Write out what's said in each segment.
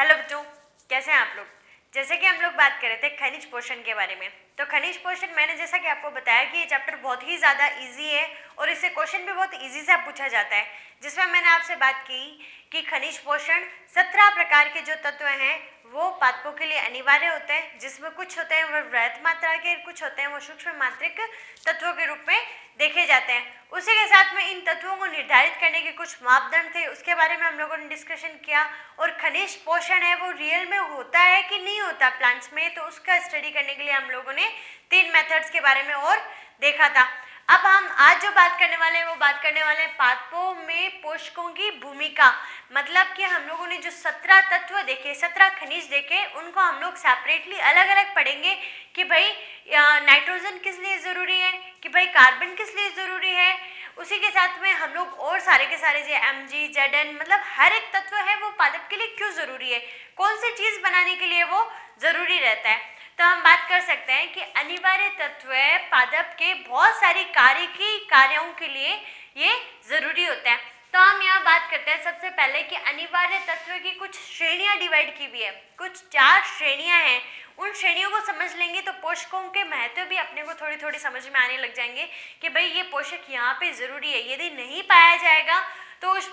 Hello बच्चों, कैसे हैं आप लोग। जैसे कि हम लोग बात कर रहे थे खनिज पोषण के बारे में, तो खनिज पोषण मैंने जैसा कि आपको बताया कि ये चैप्टर बहुत ही ज़्यादा इजी है और इससे क्वेश्चन भी बहुत इजी से पूछा जाता है, जिसमें मैंने आपसे बात की कि खनिज पोषण 17 प्रकार के जो तत्व हैं वो पादपों के लिए अनिवार्य होते हैं, जिसमें कुछ होते हैं वो वृहत मात्रा के, कुछ होते हैं वो सूक्ष्म मात्रिक तत्वों के रूप में देखे जाते हैं। उसी के साथ में इन तत्वों को निर्धारित करने के कुछ मापदंड थे, उसके बारे में हम लोगों ने डिस्कशन किया। और खनिज पोषण है वो रियल में होता है कि नहीं होता प्लांट्स में, तो उसका स्टडी करने के लिए हम लोगों ने 3 मेथड्स के बारे में और देखा था। अब हम आज जो बात करने वाले हैं वो बात करने वाले हैं पादपों में पोषकों की भूमिका। मतलब कि हम लोगों ने जो 17 तत्व देखे, 17 खनिज देखे, उनको हम लोग सेपरेटली अलग अलग पढ़ेंगे कि भाई नाइट्रोजन किस लिए ज़रूरी है, कि भाई कार्बन किस लिए ज़रूरी है। उसी के साथ में हम लोग और सारे के सारे जो Mg, Zn, मतलब हर एक तत्व है वो पादप के लिए क्यों ज़रूरी है, कौन सी चीज़ बनाने के लिए वो ज़रूरी रहता है। तो हम बात कर सकते हैं कि अनिवार्य तत्व पादप के बहुत सारी कार्यों के लिए ये ज़रूरी होता है। तो हम यहाँ बात करते हैं सबसे पहले कि अनिवार्य तत्व की कुछ श्रेणियाँ डिवाइड की हुई है, कुछ 4 श्रेणियाँ हैं। उन श्रेणियों को समझ लेंगे तो पोषकों के महत्व भी अपने को थोड़ी थोड़ी समझ में आने लग जाएंगे कि भाई ये पोषक यहाँ पे ज़रूरी है, यदि नहीं पाया जाएगा तो उस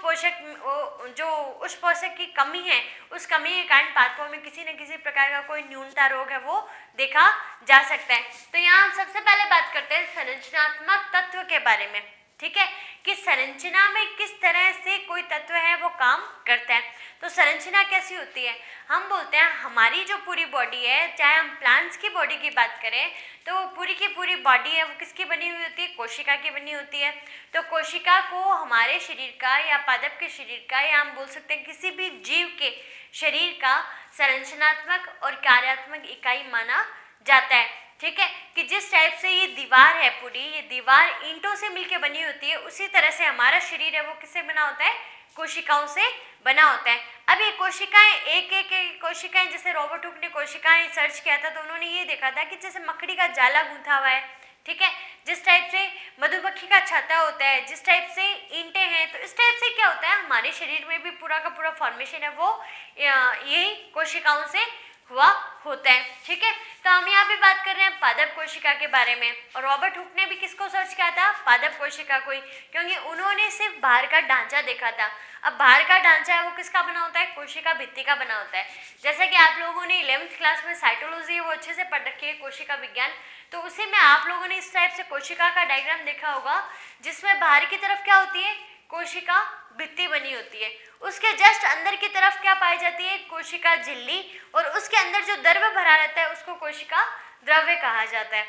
पोषक की कमी है, उस कमी के कारण पादपों में किसी न किसी प्रकार का कोई न्यूनता रोग है वो देखा जा सकता है। तो यहाँ हम सबसे पहले बात करते हैं संरचनात्मक तत्व के बारे में, ठीक है, कि संरचना में किस तरह से कोई तत्व है वो काम करता है। तो संरचना कैसी होती है, हम बोलते हैं हमारी जो पूरी बॉडी है, चाहे हम प्लांट्स की बॉडी की बात करें तो वो पूरी की पूरी बॉडी है वो किसकी बनी हुई होती है, कोशिका की बनी होती है। तो कोशिका को हमारे शरीर का या पादप के शरीर का या हम बोल सकते हैं किसी भी जीव के शरीर का संरचनात्मक और कार्यात्मक इकाई माना जाता है, ठीक है, कि जिस टाइप से ये दीवार है पूरी, ये दीवार ईंटों से मिलके बनी होती है, उसी तरह से हमारा शरीर है वो किससे बना होता है, कोशिकाओं से बना होता है। अब ये कोशिकाएं एक कोशिकाएं, जैसे रॉबर्ट हुक ने कोशिकाएं सर्च किया था तो उन्होंने ये देखा था कि जैसे मकड़ी का जाला गूंथा हुआ है, ठीक है, जिस टाइप से मधुमक्खी का छत्ता होता है, जिस टाइप से ईंटें हैं, तो इस टाइप से क्या होता है हमारे शरीर में भी पूरा का पूरा फॉर्मेशन है वो यही कोशिकाओं से हुआ होता है, ठीक है। तो हम यहाँ पे बात कर रहे हैं पादप कोशिका के बारे में, और रॉबर्ट हुक ने भी किसको सर्च किया था, पादप कोशिका को ही, क्योंकि उन्होंने सिर्फ बाहर का ढांचा देखा था। अब बाहर का ढांचा है वो किसका बना होता है, कोशिका भित्ति का बना होता है। जैसे कि आप लोगों ने 11th क्लास में साइटोलॉजी वो अच्छे से पढ़ रखी है, कोशिका विज्ञान, तो उसी में आप लोगों ने इस टाइप से कोशिका का डायग्राम देखा होगा, जिसमें बाहर की तरफ क्या होती है, कोशिका भित्ति बनी होती है, उसके जस्ट अंदर की तरफ क्या पाई जाती है, कोशिका झिल्ली, और उसके अंदर जो द्रव्य भरा रहता है उसको कोशिका द्रव्य कहा जाता है।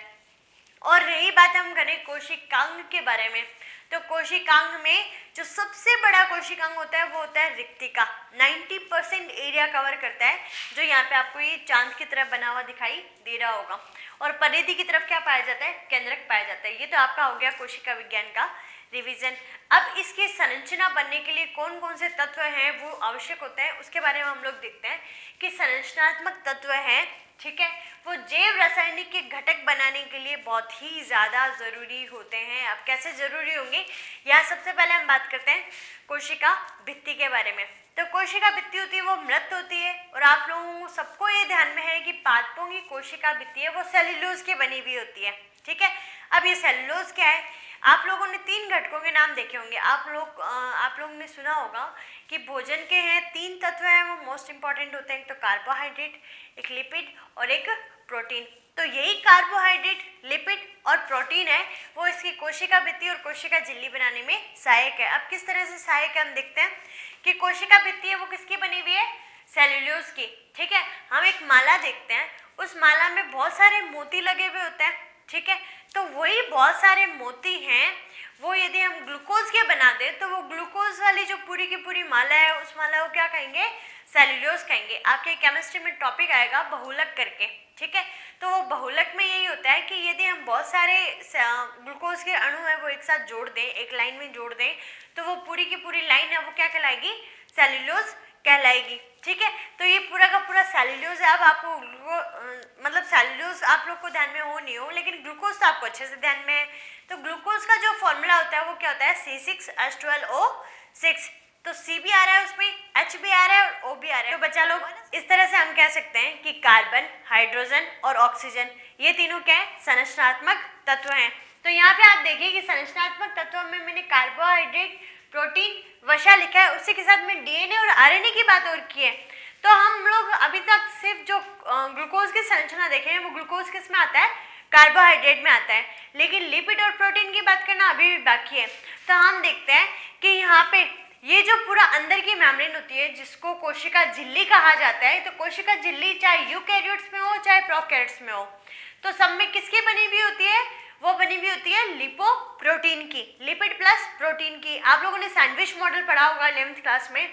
और रही बात हम करें कोशिकांग के बारे में, तो कोशिकांग में जो सबसे बड़ा कोशिकांग होता है वो होता है रिक्तिका, 90% एरिया कवर करता है, जो यहाँ पे आपको ये चांद की तरफ बना हुआ दिखाई दे रहा होगा। और परिधि की तरफ क्या पाया जाता है, केंद्रक पाया जाता है। ये तो आपका हो गया कोशिका विज्ञान का रिवीजन। अब इसकी संरचना बनने के लिए कौन कौन से तत्व हैं वो आवश्यक होते हैं, उसके बारे में हम लोग देखते हैं कि संरचनात्मक तत्व हैं, ठीक है, वो जैव रासायनिक के घटक बनाने के लिए बहुत ही ज़्यादा ज़रूरी होते हैं। अब कैसे ज़रूरी होंगे, यहाँ सबसे पहले हम बात करते हैं कोशिका भित्ति के बारे में। तो कोशिका भित्ति होती है वो मृत होती है, और आप लोगों सबको ये ध्यान में है कि पादपों की कोशिका भित्ति है वो सेल्यूलोज की बनी हुई होती है, ठीक है। अब ये सेल्यूलोज क्या है, आप लोगों ने 3 घटकों के नाम देखे होंगे। आप लोगों ने सुना होगा कि भोजन के हैं 3 तत्व हैं वो मोस्ट इंपॉर्टेंट होते हैं, एक तो कार्बोहाइड्रेट, एक लिपिड और एक प्रोटीन। तो यही कार्बोहाइड्रेट, लिपिड और प्रोटीन है वो इसकी कोशिका भित्ति और कोशिका झिल्ली बनाने में सहायक है। अब किस तरह से सहायक है हम देखते हैं कि कोशिका भित्ति है वो किसकी बनी हुई है, सेल्यूलोज की, ठीक है। हम एक माला देखते हैं, उस माला में बहुत सारे मोती लगे हुए होते हैं, ठीक है, तो वही बहुत सारे मोती हैं वो यदि हम ग्लूकोज के बना दें तो वो ग्लूकोज वाली जो पूरी की पूरी माला है उस माला को क्या कहेंगे, सेल्यूलोज कहेंगे। आपके केमिस्ट्री में टॉपिक आएगा बहुलक करके, ठीक है। तो वो बहुलक में यही होता है कि यदि हम बहुत सारे ग्लूकोज के अणु है वो एक साथ जोड़ दें, एक लाइन में जोड़ दें, तो वो पूरी की पूरी लाइन है वो क्या कहलाएगी, सेल्यूलोज कहलाएगी, ठीक है। तो ये पूरा का पूरा सेल्यूलोज है। अब आपको मतलब सेल्यूलोज आप लोग को ध्यान में हो नहीं हो, लेकिन ग्लूकोज तो आपको अच्छे से ध्यान में है। तो ग्लूकोज का जो फॉर्मूला होता है वो क्या होता है, C6H12O6, तो C भी आ रहा है उसमें, H भी आ रहा है और O भी आ रहा है। तो बच्चा लोग इस तरह से हम कह सकते हैं कि कार्बन, हाइड्रोजन और ऑक्सीजन ये तीनों क्या है, संरचनात्मक तत्व हैं। तो यहाँ पे आप देखिए कि संरचनात्मक तत्वों में मैंने कार्बोहाइड्रेट, प्रोटीन, वसा लिखा है, उसी के साथ में DNA और RNA की बात और की है। तो हम लोग अभी तक सिर्फ जो ग्लूकोज की संरचना देखे हैं वो ग्लूकोज किस में आता है, कार्बोहाइड्रेट में आता है, लेकिन लिपिड और प्रोटीन की बात करना अभी भी बाकी है। तो हम देखते हैं कि यहाँ पे ये जो पूरा अंदर की मेम्ब्रेन होती है जिसको कोशिका झिल्ली कहा जाता है, तो कोशिका झिल्ली चाहे यूकैरियोट्स में हो चाहे प्रोकैरियोट्स में हो, तो सब में किसकी बनी हुई होती है, वो बनी हुई होती है लिपोप्रोटीन की, लिपिड प्लस प्रोटीन की। आप लोगों ने सैंडविच मॉडल पढ़ा होगा 11th क्लास में।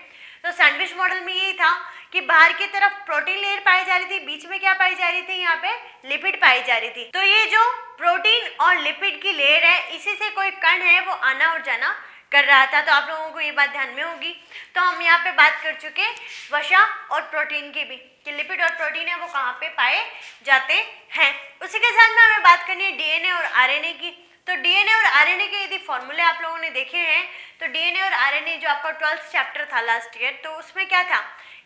तो सैंडविच मॉडल में यही था कि बाहर की तरफ प्रोटीन लेयर पाई जा रही थी, बीच में क्या पाई जा रही थी, यहाँ पे लिपिड पाई जा रही थी। तो ये जो प्रोटीन और लिपिड की लेयर है, इसी से कोई कण है वो आना और जाना कर रहा था। तो आप लोगों को ये बात ध्यान में होगी। तो हम यहाँ पे बात कर चुके वसा और प्रोटीन की भी, कि लिपिड और प्रोटीन है वो कहाँ पे पाए जाते हैं। उसी के साथ में हमें बात करनी है DNA और RNA की। तो DNA और RNA के यदि फॉर्मूले आप लोगों ने देखे हैं, तो DNA और RNA जो आपका 12th चैप्टर था लास्ट ईयर, तो उसमें क्या था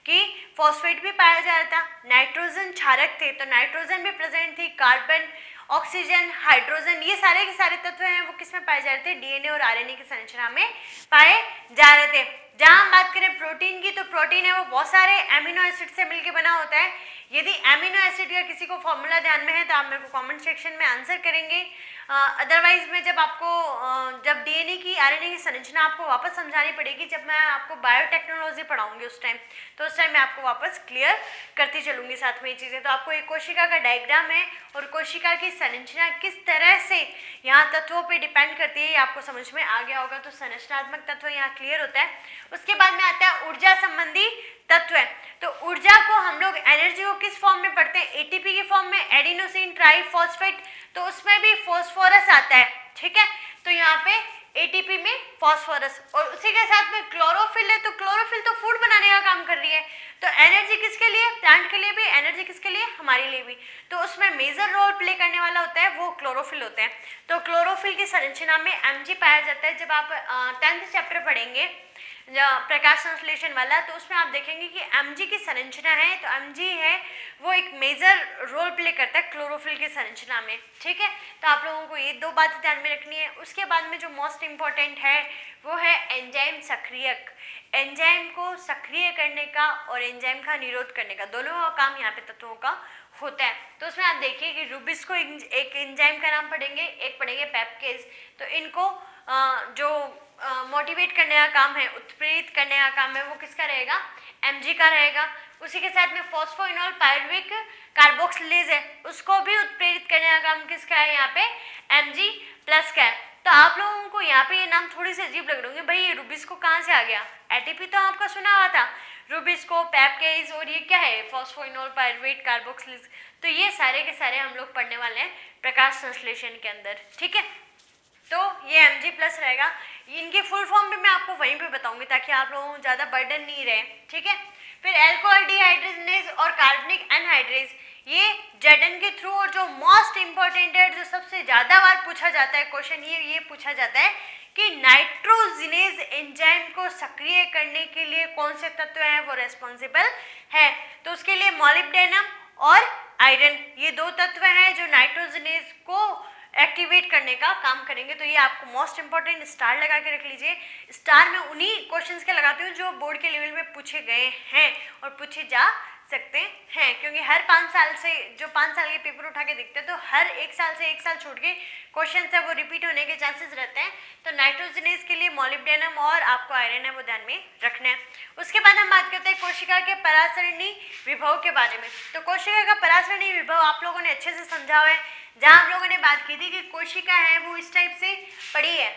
कि फॉस्फेट भी पाया जा रहा था, नाइट्रोजन क्षारक थे, तो नाइट्रोजन भी प्रेजेंट थी, कार्बन, ऑक्सीजन, हाइड्रोजन, ये सारे के सारे तत्व हैं वो किस में पाए जा रहे थे, DNA और RNA की संरचना में पाए जा रहे थे। जहां हम बात करें प्रोटीन की, तो प्रोटीन है वो बहुत सारे एमिनो एसिड से मिलकर बना होता है। यदि एमिनो एसिड का किसी को फॉर्मूला ध्यान में है तो आप मेरे को कमेंट सेक्शन में आंसर करेंगे। अदरवाइज में जब आपको जब DNA की RNA की संरचना आपको वापस समझानी पड़ेगी, जब मैं आपको बायोटेक्नोलॉजी पढ़ाऊंगी उस टाइम, तो उस टाइम मैं आपको वापस क्लियर करती चलूंगी साथ में ये चीज़ें। तो आपको एक कोशिका का डायग्राम है और कोशिका की संरचना किस तरह से यहाँ तत्वों पे डिपेंड करती है, ये आपको समझ में आ गया होगा। तो संरचनात्मक तत्व यहाँ क्लियर होता है। उसके बाद में आता है ऊर्जा संबंधी तत्व है। तो ऊर्जा को हम लोग एनर्जी को किस फॉर्म में पढ़ते हैं, ATP की फॉर्म में, एडिनोसिन ट्राइफॉस्फेट, तो उसमें भी फॉस्फोरस आता है, ठीक है। तो यहाँ पे ATP में फॉस्फोरस, और उसी के साथ में क्लोरोफिल है। तो क्लोरोफिल तो फूड बनाने का काम कर रही है, तो एनर्जी किसके लिए, प्लांट के लिए भी, एनर्जी किसके लिए, हमारे लिए भी। तो उसमें मेजर रोल प्ले करने वाला होता है वो क्लोरोफिल होता है। तो क्लोरोफिल की संरचना में Mg पाया जाता है। जब आप 10th चैप्टर पढ़ेंगे प्रकाश संश्लेषण वाला, तो उसमें आप देखेंगे कि Mg की संरचना है, तो Mg है वो एक मेजर रोल प्ले करता है क्लोरोफिल की संरचना में, ठीक है। तो आप लोगों को ये दो बातें ध्यान में रखनी है। उसके बाद में जो मोस्ट इम्पॉर्टेंट है वो है एंजाइम सक्रियक। एंजाइम को सक्रिय करने का और एंजाइम का निरोध करने का, दोनों का काम यहाँ पे तत्वों का होता है। तो उसमें आप देखिए कि रूबिस को एक एंजाइम का नाम पढ़ेंगे, एक पढ़ेंगे पेप्केज। तो इनको जो मोटिवेट करने का काम है, उत्प्रेरित करने का काम है, वो किसका रहेगा, Mg का रहेगा। उसी के साथ में फॉस्फोइनोल पायरुविक कार्बोक्सिलेज है, उसको भी उत्प्रेरित करने का काम किसका है, यहाँ पे Mg प्लस का है। तो आप लोगों को यहाँ पे ये नाम थोड़ी सी अजीब लग रहे होंगे, भाई ये रूबिस्को कहाँ से आ गया, ATP तो आपका सुना हुआ था, रूबिस्को, पेप्केज, और ये क्या है, फॉस्फोइनोल पायरुवेट कार्बोक्सिलेज। तो ये सारे के सारे हम लोग पढ़ने वाले हैं प्रकाश संश्लेषण के अंदर, ठीक है। तो ये Mg प्लस रहेगा। इनकी फुल फॉर्म भी मैं आपको वहीं पे बताऊंगी ताकि आप लोगों को ज़्यादा बर्डन नहीं रहे, ठीक है। फिर एल्कोहल डिहाइड्रेजनेज और कार्बनिक एनहाइड्रेज, ये Zn के थ्रू, और जो मोस्ट इम्पॉर्टेंट है, जो सबसे ज़्यादा बार पूछा जाता है क्वेश्चन, ये पूछा जाता है कि नाइट्रोजिनेज एंजाइम को सक्रिय करने के लिए कौन से तत्व हैं वो रेस्पॉन्सिबल है। तो उसके लिए मॉलिब्डेनम और आयरन, ये दो तत्व हैं जो नाइट्रोजिनेज को एक्टिवेट करने का काम करेंगे। तो ये आपको मोस्ट इंपॉर्टेंट स्टार लगा के रख लीजिए। स्टार में उन्हीं क्वेश्चंस के लगाती हूँ जो बोर्ड के लेवल में पूछे गए हैं और पूछे जा सकते हैं, क्योंकि हर 5 साल से जो 5 साल के पेपर उठा के देखते हैं, तो हर 1 साल से 1 साल छूट के क्वेश्चन है वो रिपीट होने के चांसेस रहते हैं। तो नाइट्रोजिनेज के लिए मॉलिब्डेनम और आपको आयरन है वो ध्यान में रखना है। उसके बाद हम बात करते हैं कोशिका के परासरणी विभव के बारे में। तो कोशिका का परासरणी विभव आप लोगों ने अच्छे से समझा हुआ है, जहाँ हम लोगों ने बात की थी कि कोशिका है वो इस टाइप से पड़ी है,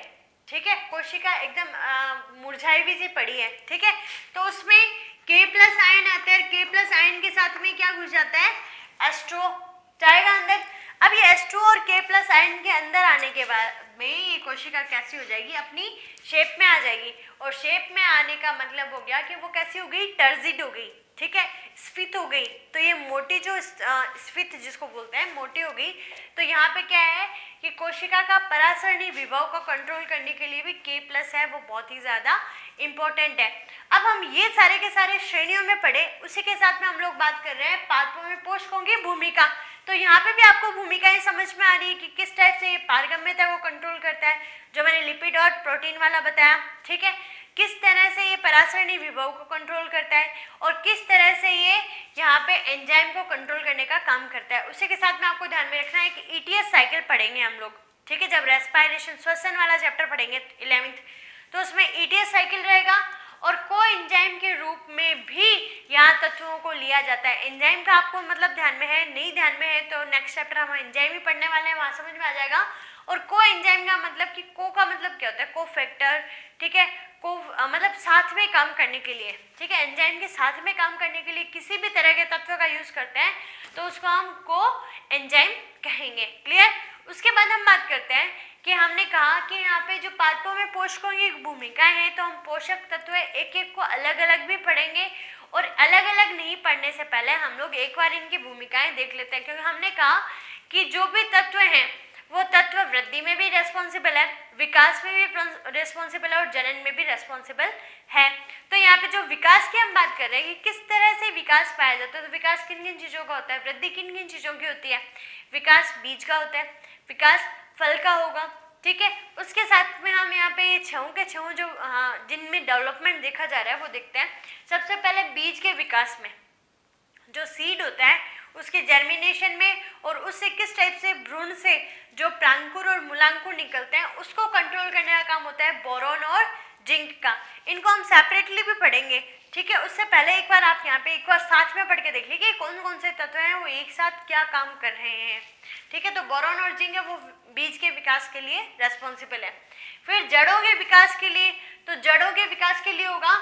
ठीक है, कोशिका एकदम मुरझाई हुई सी पड़ी है, ठीक है। तो उसमें K प्लस आयन आता है, K प्लस आयन के साथ में क्या घुस जाता है, H2O जाएगा अंदर। अब ये H2O और K प्लस आयन के अंदर आने के बाद में ये कोशिका कैसी हो जाएगी, अपनी शेप में आ जाएगी। और शेप में आने का मतलब हो गया कि वो कैसी हो गई, टर्जिड हो गई, ठीक है, स्फीत हो गई। तो ये मोटी जो स्फीत जिसको बोलते हैं मोटी हो गई। तो यहाँ पे क्या है कि कोशिका का परासरणी विभव को कंट्रोल करने के लिए भी K प्लस है वो बहुत ही ज़्यादा इम्पोर्टेंट है। अब हम ये सारे के सारे श्रेणियों में पढ़े, उसी के साथ में हम लोग बात कर रहे हैं पादपों में पोषकों की भूमिका। तो यहाँ पे भी आपको भूमिकाएं समझ में आ रही है कि किस टाइप से ये पारगम्यता को कंट्रोल करता है, जो मैंने लिपिड और प्रोटीन वाला बताया, ठीक है। किस तरह से ये परासरणी विभव को कंट्रोल करता है और किस तरह से ये यहाँ पे एंजाइम को कंट्रोल करने का काम करता है। उसी के साथ में आपको ध्यान में रखना है कि ईटीएस साइकिल पढ़ेंगे हम लोग, ठीक है। जब रेस्पिरेशन श्वसन वाला चैप्टर पढ़ेंगे 11th, तो उसमें ईटीएस साइकिल रहेगा और को एंजाइम के रूप में भी यहाँ तत्वों को लिया जाता है। एंजाइम का आपको मतलब ध्यान में है, नहीं ध्यान में है तो नेक्स्ट चैप्टर हम एंजाइम ही पढ़ने वाले हैं, वहाँ समझ में आ जाएगा। और को एंजाइम का मतलब कि को का मतलब क्या होता है, को फैक्टर, ठीक है। को मतलब साथ में काम करने के लिए, ठीक है। एंजाइम के साथ में काम करने के लिए किसी भी तरह के तत्व का यूज करते हैं तो उसको हम को एंजाइम कहेंगे। क्लियर। उसके बाद हम बात करते हैं कि हमने कहा कि यहाँ पे जो पादपों में पोषकों की भूमिकाएं हैं, तो हम पोषक तत्व एक एक को अलग अलग भी पढ़ेंगे और अलग अलग नहीं पढ़ने से पहले हम लोग एक बार इनकी भूमिकाएं देख लेते हैं, क्योंकि हमने कहा कि जो भी तत्व हैं वो तत्व वृद्धि में भी रेस्पॉन्सिबल है, विकास में भी रेस्पॉन्सिबल है और जनन में भी रेस्पॉन्सिबल है। तो यहाँ पे जो विकास की हम बात कर रहे हैं कि किस तरह से विकास पाया जाता है, तो विकास किन किन चीज़ों का होता है, वृद्धि किन किन चीज़ों की होती है। विकास बीज का होता है, विकास फल का होगा, ठीक है। उसके साथ में हम यहाँ पे छहों के छहों जो जिनमें डेवलपमेंट देखा जा रहा है वो देखते हैं। सबसे पहले बीज के विकास में जो सीड होता है उसके जर्मिनेशन में और उससे किस टाइप से भ्रूण से जो प्रांकुर और मूलांकुर निकलते हैं उसको कंट्रोल करने का काम होता है बोरॉन और जिंक का। इनको हम सेपरेटली भी पढ़ेंगे, ठीक है। उससे पहले एक बार आप यहाँ पे एक बार साथ में पढ़ के देख लीजिए कौन कौन से तत्व हैं वो एक साथ क्या काम कर रहे हैं, ठीक है। तो बोरॉन और जिंक है वो बीज के विकास के लिए रेस्पॉन्सिबल है। फिर जड़ों के विकास के लिए, तो जड़ों के विकास के लिए होगा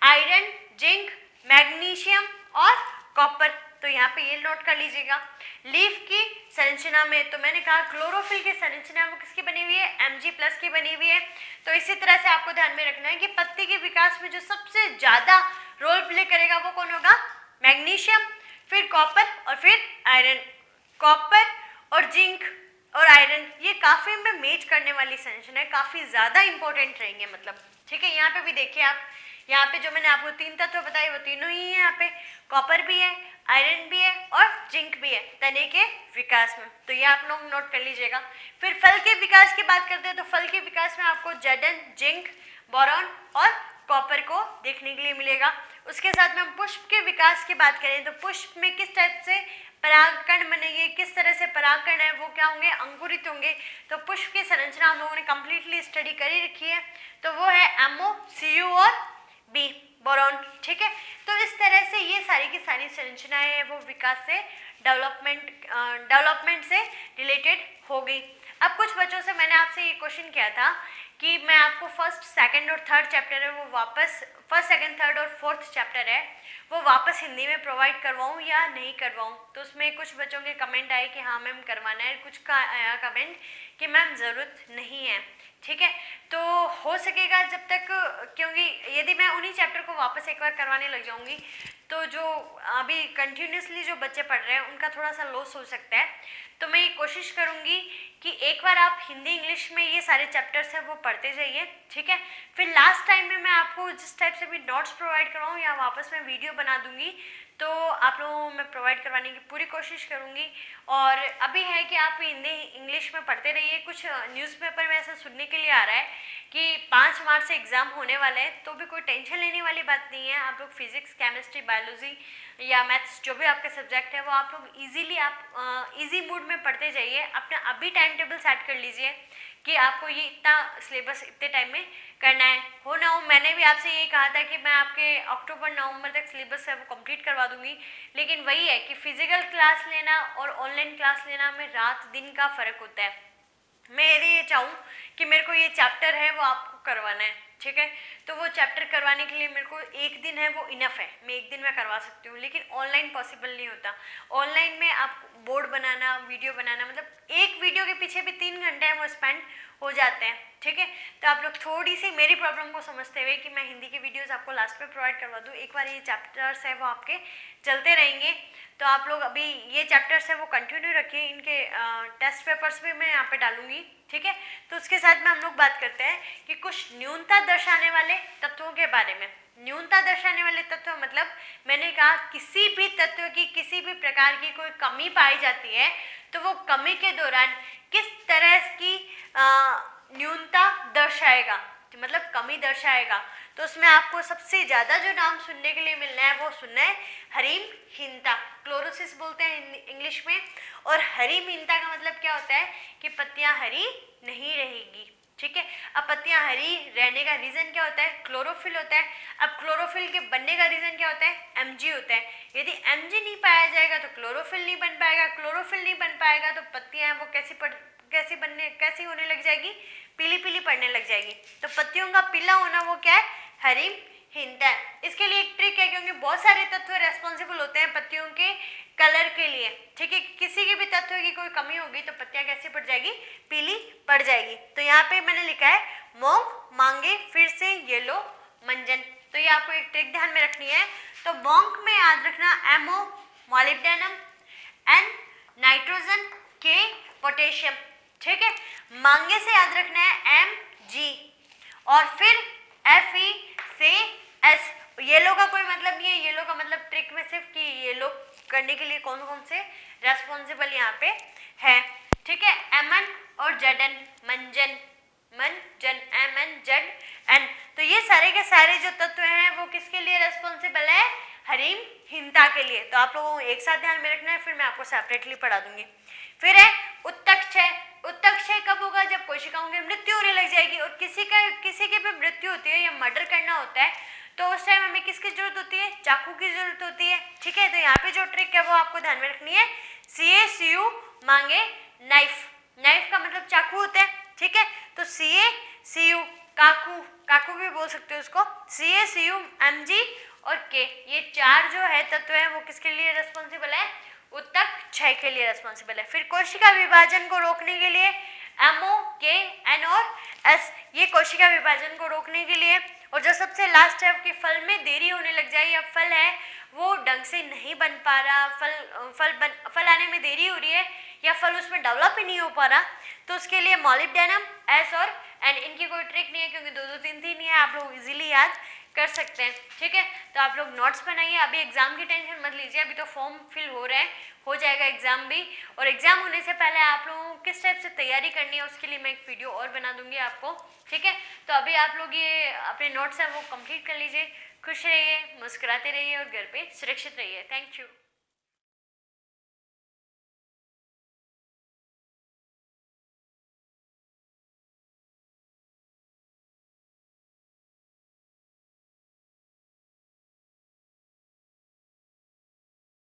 आयरन, जिंक, मैग्नीशियम और कॉपर। तो यहाँ पे ये नोट कर लीजिएगा। लीफ की संरचना में तो मैंने कहा क्लोरोफिल की संरचना वो किसकी बनी हुई है, Mg+ की बनी हुई है। तो इसी तरह से आपको ध्यान में रखना है कि पत्ती के विकास में जो सबसे ज्यादा रोल प्ले करेगा वो कौन होगा, मैग्नीशियम, फिर कॉपर और फिर आयरन। कॉपर और जिंक और आयरन ये काफी में मैच करने वाली संरचना है, काफी ज्यादा इंपॉर्टेंट रहेंगे मतलब, ठीक है। यहाँ पे भी देखिए आप, यहाँ पे जो मैंने आपको 3 तत्व बताए वो तीनों ही है। यहाँ पे कॉपर भी है, आयरन भी है और जिंक भी है तने के विकास में। तो ये आप लोग नोट कर लीजिएगा। फिर फल के विकास की बात करते हैं तो फल के विकास में आपको जर्डन, जिंक, बोरॉन और कॉपर को देखने के लिए मिलेगा। उसके साथ में हम पुष्प के विकास की बात करें तो पुष्प में किस टाइप से परागकण बनेंगे, किस तरह से परागकण है वो क्या होंगे, अंकुरित होंगे। तो पुष्प की संरचना हम लोगों ने कंप्लीटली स्टडी कर ही रखी है, तो वो है MO, CU और B, बोरॉन, ठीक है। तो इस तरह से ये सारी की सारी संरचनाएं हैं वो विकास से डेवलपमेंट से रिलेटेड हो गई। अब कुछ बच्चों से मैंने आपसे ये क्वेश्चन किया था कि मैं आपको फर्स्ट, सेकंड और थर्ड चैप्टर है वो वापस, फर्स्ट, सेकंड, थर्ड और फोर्थ चैप्टर है वो वापस हिंदी में प्रोवाइड करवाऊँ या नहीं करवाऊँ। तो उसमें कुछ बच्चों के कमेंट आए कि हाँ मैम करवाना है, कुछ का आया कमेंट कि मैम ज़रूरत नहीं है, ठीक है। तो हो सकेगा जब तक, क्योंकि यदि मैं उन्हीं चैप्टर को वापस एक बार करवाने लग जाऊंगी तो जो अभी कंटिन्यूसली जो बच्चे पढ़ रहे हैं उनका थोड़ा सा लॉस हो सकता है। तो मैं ये कोशिश करूंगी कि एक बार आप हिंदी इंग्लिश में ये सारे चैप्टर्स हैं वो पढ़ते जाइए, ठीक है। फिर लास्ट टाइम में मैं आपको जिस टाइप से भी नोट्स प्रोवाइड करवाऊँ या वापस मैं वीडियो बना दूंगी तो आप लोगों को मैं प्रोवाइड करवाने की पूरी कोशिश करूंगी। और अभी है कि आप हिंदी इंग्लिश में पढ़ते रहिए। कुछ न्यूज़पेपर में ऐसा सुनने के लिए आ रहा है कि 5 मार्च से एग्ज़ाम होने वाले हैं, तो भी कोई टेंशन लेने वाली बात नहीं है। आप लोग फिजिक्स, केमिस्ट्री, बायोलॉजी या मैथ्स जो भी आपके सब्जेक्ट है वो आप लोग इजीली आप इजी मूड में पढ़ते जाइए। अपना अभी टाइम टेबल सेट कर लीजिए कि आपको ये इतना सिलेबस इतने टाइम में करना है। हो ना हो, मैंने भी आपसे ये कहा था कि मैं आपके अक्टूबर नवंबर तक सिलेबस है वो कंप्लीट करवा दूंगी, लेकिन वही है कि फिजिकल क्लास लेना और ऑनलाइन क्लास लेना में रात दिन का फ़र्क होता है। मैं यदि ये चाहूँ कि मेरे को ये चैप्टर है वो आपको करवाना है, ठीक है, तो वो चैप्टर करवाने के लिए मेरे को एक दिन है वो इनफ है, मैं एक दिन में करवा सकती हूँ, लेकिन ऑनलाइन पॉसिबल नहीं होता। ऑनलाइन में आप बोर्ड बनाना, वीडियो बनाना, मतलब एक वीडियो के पीछे भी 3 घंटे हैं वो स्पेंड हो जाते हैं, ठीक है। तो आप लोग थोड़ी सी मेरी प्रॉब्लम को समझते हुए कि मैं हिंदी के वीडियोस आपको लास्ट में प्रोवाइड करवा दूँ, एक बार ये चैप्टर्स है वो आपके चलते रहेंगे तो आप लोग अभी ये चैप्टर्स है वो कंटिन्यू रखिए, इनके टेस्ट पेपर्स भी मैं यहाँ पे डालूंगी, ठीक है। तो उसके साथ में हम लोग बात करते हैं कि कुछ न्यूनता दर्शाने वाले तत्वों के बारे में। न्यूनता दर्शाने वाले तत्व मतलब मैंने कहा किसी भी तत्व की किसी भी प्रकार की कोई कमी पाई जाती है तो वो कमी के दौरान किस तरह की न्यूनता दर्शाएगा, मतलब कमी दर्शाएगा। तो उसमें आपको सबसे ज़्यादा जो नाम सुनने के लिए मिलना है वो सुनना है हरिमहीनता, क्लोरोसिस बोलते हैं इंग्लिश में। और हरिमहीनता का मतलब क्या होता है कि पत्तियां हरी नहीं रहेगी, ठीक है। अब पत्तियां हरी रहने का रीजन क्या होता है, क्लोरोफिल होता है। अब क्लोरोफिल के बनने का रीजन क्या होता है, Mg होता है। यदि Mg नहीं पाया जाएगा तो क्लोरोफिल नहीं बन पाएगा, क्लोरोफिल नहीं बन पाएगा तो पत्तियां वो कैसी होने लग जाएगी, पीली पीली पड़ने लग जाएगी। तो पत्तियों का पीला होना वो क्या है, हरिमहीनता है। इसके लिए एक ट्रिक है, क्योंकि बहुत सारे तत्व रेस्पॉन्सिबल होते हैं पत्तियों के कलर के लिए, ठीक है। किसी के भी तत्व की कोई कमी होगी तो पत्तियां कैसी पड़ जाएगी, पीली पड़ जाएगी। तो यहाँ पे मैंने लिखा है मोंग मांगे फिर से येलो मंजन। तो ये आपको एक ट्रिक ध्यान में रखनी है। तो मोंग में याद रखना MO molybdenum, N nitrogen, K potassium, ठीक है। मांगे से याद रखना है Mg और फिर FeCS। येलो का कोई मतलब नहीं है, येलो का मतलब ट्रिक में सिर्फ कि येलो करने के लिए कौन कौन से रेस्पॉन्सिबल यहाँ पे है, ठीक है। Mn और Zn, मंजन Mn Zn। तो ये सारे के सारे जो तत्व हैं वो किसके लिए रेस्पॉन्सिबल है, हरिमहीनता के लिए। तो आप लोगों को एक साथ ध्यान में रखना है, फिर मैं आपको सेपरेटली पढ़ा दूंगी। फिर है उत्तकक्षय। उत्तकक्षय कब होगा, जब कोशिकाओं की मृत्यु होने लग जाएगी और किसी के भी मृत्यु होती है या मर्डर करना होता है तो उस टाइम हमें किसकी जरूरत होती है, चाकू की जरूरत होती है, ठीक है। तो यहाँ पे जो ट्रिक है वो आपको ध्यान में रखनी है, CaCu मांगे नाइफ। नाइफ का मतलब चाकू होता है, ठीक है। तो CaCu काकू भी बोल सकते हो उसको, CaCu Mg और K, ये चार जो है तत्व है वो किसके लिए रेस्पॉन्सिबल है, उत्तकक्षय के लिए रेस्पॉन्सिबल है। फिर कोशिका विभाजन को रोकने के लिए MO K N और S, ये कोशिका विभाजन को रोकने के लिए। और जो सबसे लास्ट है कि फल में देरी होने लग जाए या फल है वो ढंग से नहीं बन पा रहा, फल आने में देरी हो रही है या फल उसमें डेवलप ही नहीं हो पा रहा, तो उसके लिए मॉलिब्डेनम S और N, इनकी कोई ट्रिक नहीं है क्योंकि 2-2-3-3 ही है, आप लोग इजीली याद कर सकते हैं, ठीक है। तो आप लोग नोट्स बनाइए, अभी एग्जाम की टेंशन मत लीजिए, अभी तो फॉर्म फिल हो रहे हैं, हो जाएगा एग्जाम भी। और एग्जाम होने से पहले आप लोगों को किस टाइप से तैयारी करनी है उसके लिए मैं एक वीडियो और बना दूंगी आपको, ठीक है। तो अभी आप लोग ये अपने नोट्स हैं वो कंप्लीट कर लीजिए। खुश रहिए, मुस्कुराते रहिए और घर पे सुरक्षित रहिए। Thank you.